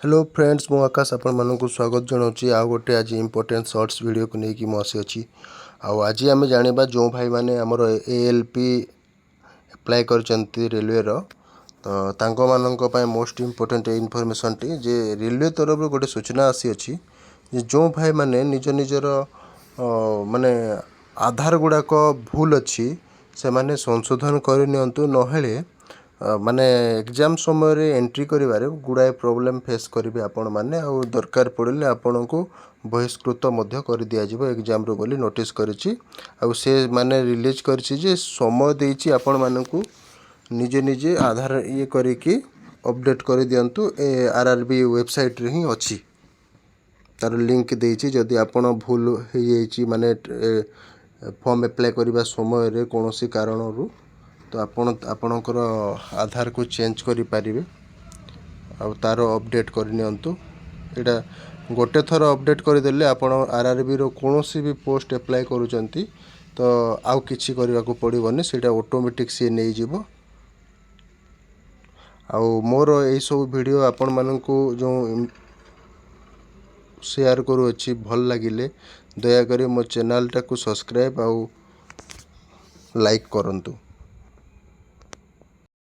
Hello friends मु आकाश आपण मानक स्वागत जनाऊँगी आउ गोटे आज इंपोर्टेंट शॉर्ट्स वीडियो को लेकिन आसी आज आम जाना जो भाई मैंने आमर ALP अप्लाई कर रेलवे तो मोस्ट इम्पोर्टेंट इनफॉरमेशन टी जे रेलवे तरफ गोटे सूचना आसी अच्छी जो भाई मैंने निज निजर माने आधार गुड़ाक भूल अच्छी से माने संशोधन करनी नहेले माने एग्जाम समय रे एंट्री करिवारे गुड़ाए प्रॉब्लम फेस करेंगे आपण मैंने आ दरकार पड़े आपण को बहिष्कृत कर दिज्व एग्जाम रो बोली नोटिस करिछि आ से माने रिलीज करिछि समय देछि आपण मानकु निजे निजे आधार ये करिकी अपडेट कर दियंतु RRB वेबसाइट रे ही अछि तार लिंक देछि जदि आपण भूल हो जाइछि माने फॉर्म अप्लाई करबा समय रे कोनोसी कारणरू तो आपणकर आधार को चेंज करि पारिबे आ तार अपडेट करनियंतु एटा गोटे थर अपडेट करदेले आपण RRB रो कोनोसी भी पोस्ट अप्लाई करूचंती तो आउ किछि करबा को पड़िबोनी सेटा ऑटोमेटिक से नै जिवो आ मोर एई सब वीडियो आपण मानकु जो शेयर करू अछि भल लागिले दया करी मो चैनल टाको सब्सक्राइब आ लाइक करंतु।